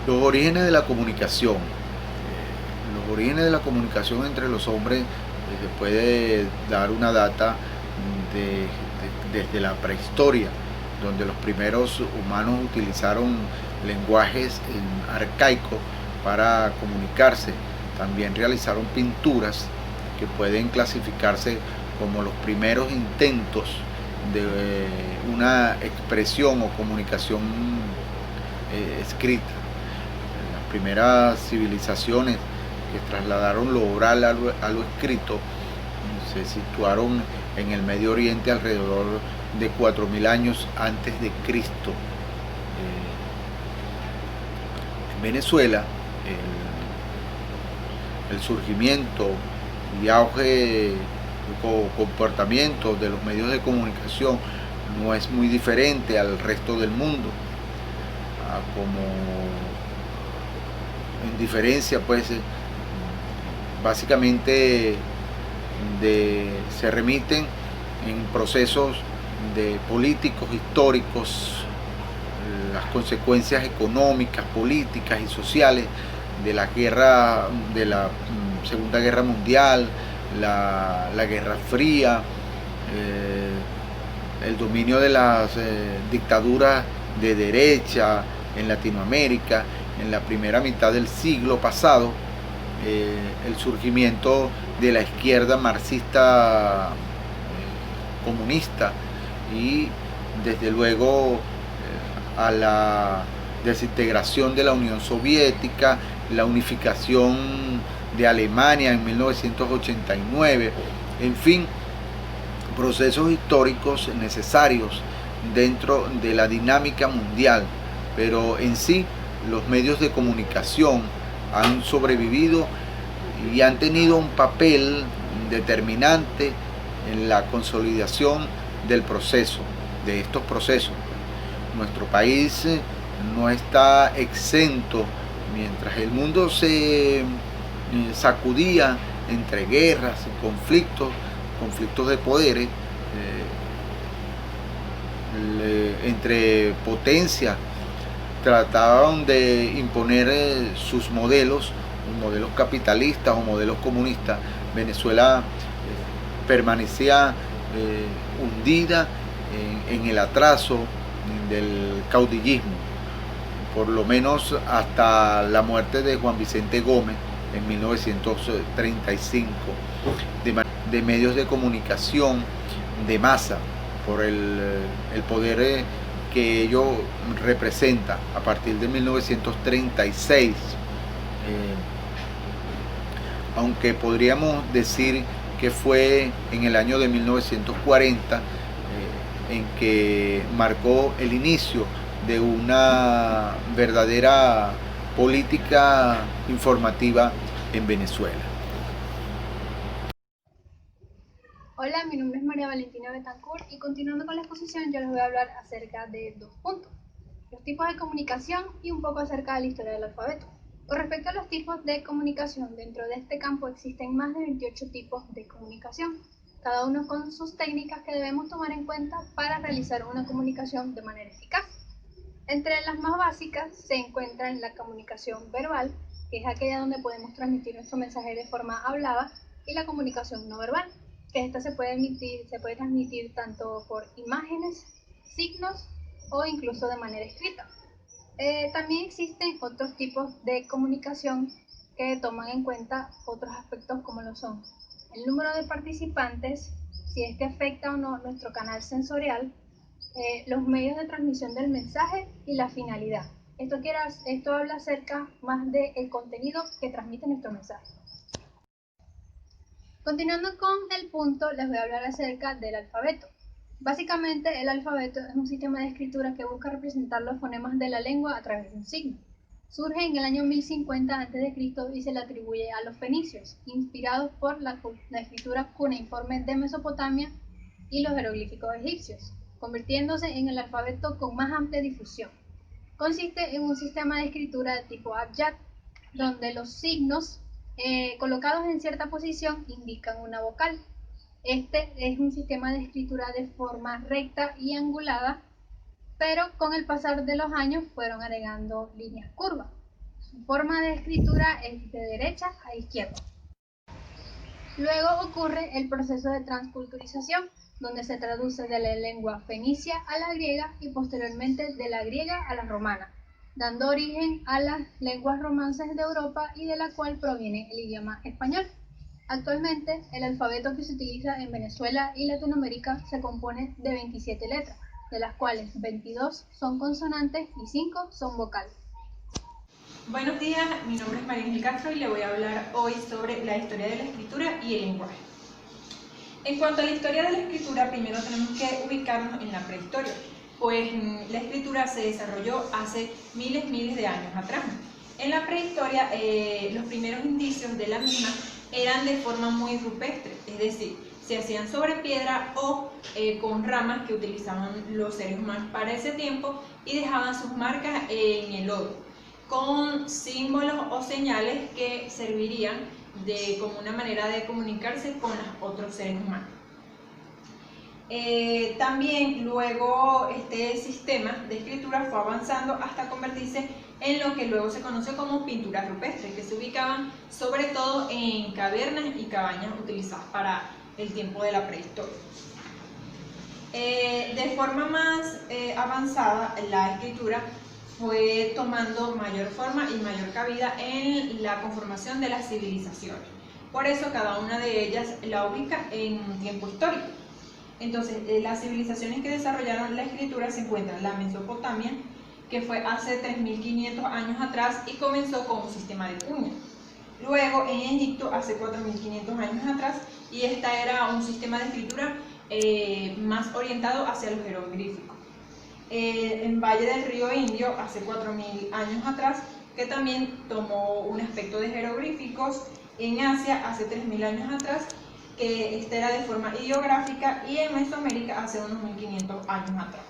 Los orígenes de la comunicación. Los orígenes de la comunicación entre los hombres se puede dar una data desde la prehistoria, donde los primeros humanos utilizaron lenguajes arcaicos para comunicarse. También realizaron pinturas que pueden clasificarse como los primeros intentos de una expresión o comunicación escrita. Las primeras civilizaciones que trasladaron lo oral a lo escrito se situaron en el Medio Oriente alrededor de 4000 años antes de Cristo. En Venezuela, el surgimiento y auge o comportamiento de los medios de comunicación no es muy diferente al resto del mundo. Como en diferencia, pues básicamente se remiten en procesos de políticos históricos, las consecuencias económicas, políticas y sociales de la guerra, de la Segunda Guerra Mundial, la Guerra Fría, el dominio de las dictaduras de derecha en Latinoamérica en la primera mitad del siglo pasado, el surgimiento de la izquierda marxista comunista y desde luego a la desintegración de la Unión Soviética, la unificación de Alemania en 1989, en fin, procesos históricos necesarios dentro de la dinámica mundial, pero en sí los medios de comunicación han sobrevivido y han tenido un papel determinante en la consolidación del proceso, de estos procesos. Nuestro país no está exento. Mientras el mundo se sacudía entre guerras y conflictos de poderes, entre potencias trataban de imponer sus modelos capitalistas o modelos comunistas. Venezuela permanecía hundida en el atraso del caudillismo, por lo menos hasta la muerte de Juan Vicente Gómez en 1935, de medios de comunicación de masa, por el poder que ello representa a partir de 1936, aunque podríamos decir que fue en el año de 1940 en que marcó el inicio de una verdadera política informativa en Venezuela. Hola, mi nombre es María Valentina Betancourt y continuando con la exposición yo les voy a hablar acerca de 2 puntos: los tipos de comunicación y un poco acerca de la historia del alfabeto. Con respecto a los tipos de comunicación, dentro de este campo existen más de 28 tipos de comunicación, cada uno con sus técnicas que debemos tomar en cuenta para realizar una comunicación de manera eficaz. Entre las más básicas se encuentran la comunicación verbal, que es aquella donde podemos transmitir nuestro mensaje de forma hablada, y la comunicación no verbal, que esta se puede transmitir tanto por imágenes, signos o incluso de manera escrita. También existen otros tipos de comunicación que toman en cuenta otros aspectos como lo son el número de participantes, si este afecta o no nuestro canal sensorial, los medios de transmisión del mensaje y la finalidad. Esto habla acerca más del contenido que transmite nuestro mensaje. Continuando con el punto, les voy a hablar acerca del alfabeto. Básicamente, el alfabeto es un sistema de escritura que busca representar los fonemas de la lengua a través de un signo. Surge en el año 1050 a.C. y se le atribuye a los fenicios, inspirados por la escritura cuneiforme de Mesopotamia y los jeroglíficos egipcios, convirtiéndose en el alfabeto con más amplia difusión. Consiste en un sistema de escritura de tipo abyad, donde los signos colocados en cierta posición indican una vocal. Este es un sistema de escritura de forma recta y angulada, pero con el pasar de los años fueron agregando líneas curvas. Su forma de escritura es de derecha a izquierda. Luego ocurre el proceso de transculturización, donde se traduce de la lengua fenicia a la griega y posteriormente de la griega a la romana, dando origen a las lenguas romances de Europa y de la cual proviene el idioma español. Actualmente, el alfabeto que se utiliza en Venezuela y Latinoamérica se compone de 27 letras, de las cuales 22 son consonantes y 5 son vocales. Buenos días, mi nombre es María Ángel Castro y le voy a hablar hoy sobre la historia de la escritura y el lenguaje. En cuanto a la historia de la escritura, primero tenemos que ubicarnos en la prehistoria, pues la escritura se desarrolló hace miles de años atrás. En la prehistoria, los primeros indicios de la misma eran de forma muy rupestre, es decir, se hacían sobre piedra o con ramas que utilizaban los seres humanos para ese tiempo y dejaban sus marcas en el lodo, con símbolos o señales que servirían como una manera de comunicarse con los otros seres humanos. También luego este sistema de escritura fue avanzando hasta convertirse en lo que luego se conoce como pinturas rupestres, que se ubicaban sobre todo en cavernas y cabañas utilizadas para el tiempo de la prehistoria. De forma más avanzada, la escritura fue tomando mayor forma y mayor cabida en la conformación de las civilizaciones. Por eso cada una de ellas la ubica en un tiempo histórico. Entonces, las civilizaciones que desarrollaron la escritura se encuentran en la Mesopotamia, que fue hace 3.500 años atrás y comenzó con un sistema de cuña. Luego en Egipto hace 4.500 años atrás y esta era un sistema de escritura más orientado hacia los jeroglíficos. En Valle del Río Indio hace 4.000 años atrás, que también tomó un aspecto de jeroglíficos. En Asia hace 3.000 años atrás, que esta era de forma ideográfica, y en Mesoamérica hace unos 1.500 años atrás.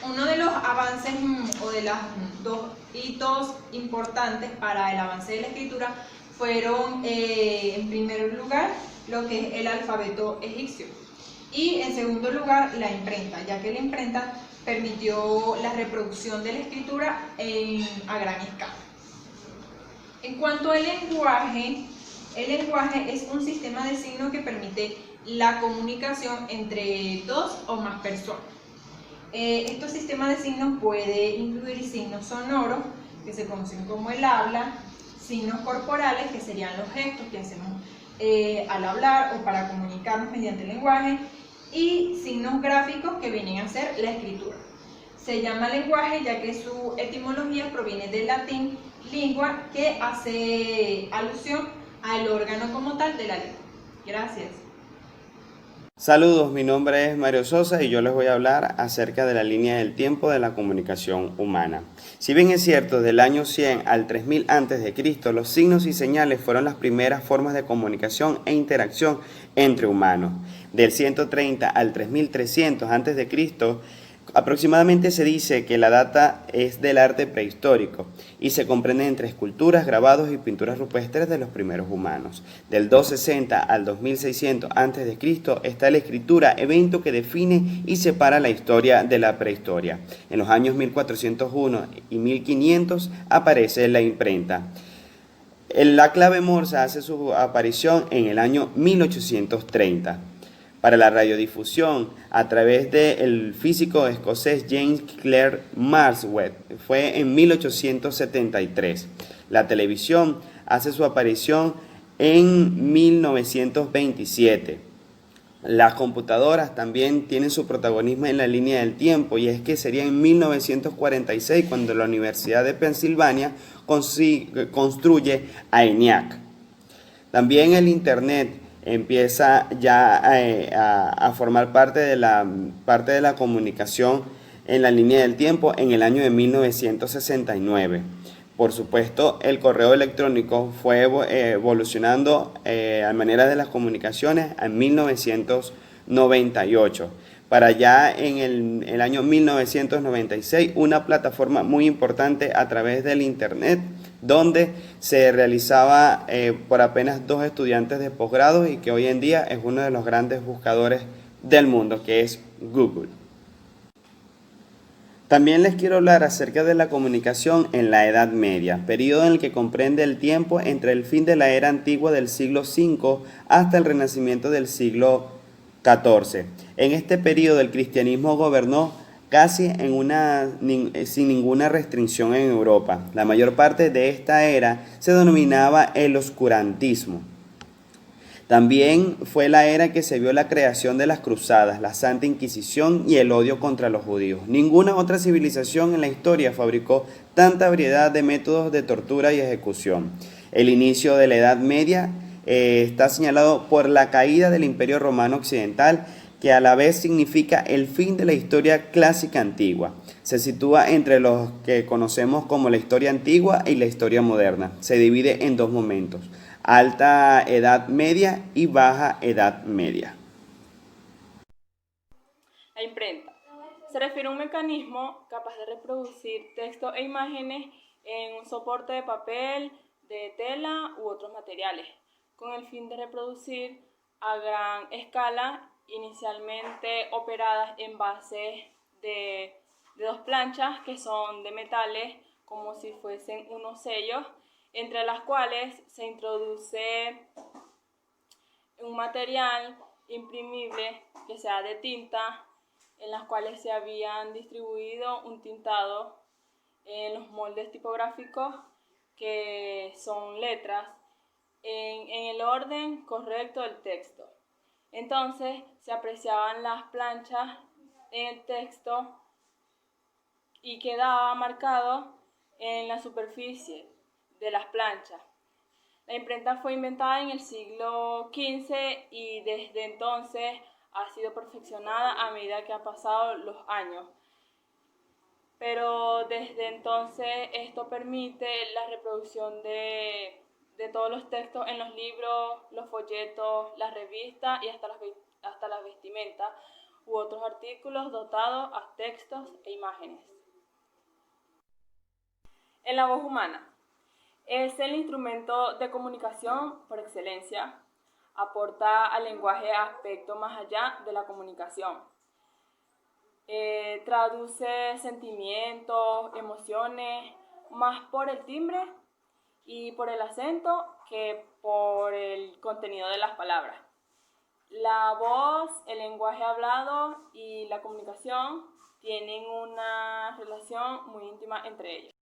Uno de los avances o de los dos hitos importantes para el avance de la escritura fueron, en primer lugar, lo que es el alfabeto egipcio y en segundo lugar la imprenta, ya que la imprenta permitió la reproducción de la escritura a gran escala. En cuanto al lenguaje, el lenguaje es un sistema de signos que permite la comunicación entre dos o más personas. Estos sistemas de signos pueden incluir signos sonoros, que se conocen como el habla, signos corporales, que serían los gestos que hacemos al hablar o para comunicarnos mediante el lenguaje, y signos gráficos, que vienen a ser la escritura. Se llama lenguaje ya que su etimología proviene del latín lingua, que hace alusión al órgano como tal de la lengua. Gracias. Saludos, mi nombre es Mario Sosa y yo les voy a hablar acerca de la línea del tiempo de la comunicación humana. Si bien es cierto, del año 100 al 3000 a.C., los signos y señales fueron las primeras formas de comunicación e interacción entre humanos. Del 130 al 3300 a.C., aproximadamente se dice que la data es del arte prehistórico y se comprende entre esculturas, grabados y pinturas rupestres de los primeros humanos. Del 260 al 2600 a.C. está la escritura, evento que define y separa la historia de la prehistoria. En los años 1401 y 1500 aparece la imprenta. La clave Morse hace su aparición en el año 1830. Para la radiodifusión, a través del físico escocés James Clerk Maxwell, fue en 1873. La televisión hace su aparición en 1927. Las computadoras también tienen su protagonismo en la línea del tiempo, y es que sería en 1946 cuando la Universidad de Pensilvania construye ENIAC. También el Internet empieza ya a formar parte de la comunicación en la línea del tiempo en el año de 1969. Por supuesto, el correo electrónico fue evolucionando a manera de las comunicaciones en 1998. Para ya en el año 1996, una plataforma muy importante a través del Internet, donde se realizaba por apenas 2 estudiantes de posgrado y que hoy en día es uno de los grandes buscadores del mundo, que es Google. También les quiero hablar acerca de la comunicación en la Edad Media, periodo en el que comprende el tiempo entre el fin de la era antigua del siglo V hasta el renacimiento del siglo XIV. En este periodo el cristianismo gobernó casi sin ninguna restricción en Europa. La mayor parte de esta era se denominaba el oscurantismo. También fue la era en que se vio la creación de las cruzadas, la Santa Inquisición y el odio contra los judíos. Ninguna otra civilización en la historia fabricó tanta variedad de métodos de tortura y ejecución. El inicio de la Edad Media está señalado por la caída del Imperio Romano Occidental, que a la vez significa el fin de la historia clásica antigua. Se sitúa entre los que conocemos como la historia antigua y la historia moderna. Se divide en dos momentos: Alta Edad Media y Baja Edad Media. La imprenta se refiere a un mecanismo capaz de reproducir texto e imágenes en un soporte de papel, de tela u otros materiales, con el fin de reproducir a gran escala, inicialmente operadas en base de dos planchas que son de metales, como si fuesen unos sellos, entre las cuales se introduce un material imprimible que sea de tinta, en las cuales se habían distribuido un tintado en los moldes tipográficos, que son letras, en el orden correcto del texto. Entonces se apreciaban las planchas en el texto y quedaba marcado en la superficie de las planchas. La imprenta fue inventada en el siglo XV y desde entonces ha sido perfeccionada a medida que han pasado los años. Pero desde entonces esto permite la reproducción de todos los textos en los libros, los folletos, las revistas y hasta las vestimentas u otros artículos dotados a textos e imágenes. En la voz humana. Es el instrumento de comunicación por excelencia. Aporta al lenguaje aspectos más allá de la comunicación. Traduce sentimientos, emociones, más por el timbre y por el acento que por el contenido de las palabras. La voz, el lenguaje hablado y la comunicación tienen una relación muy íntima entre ellos.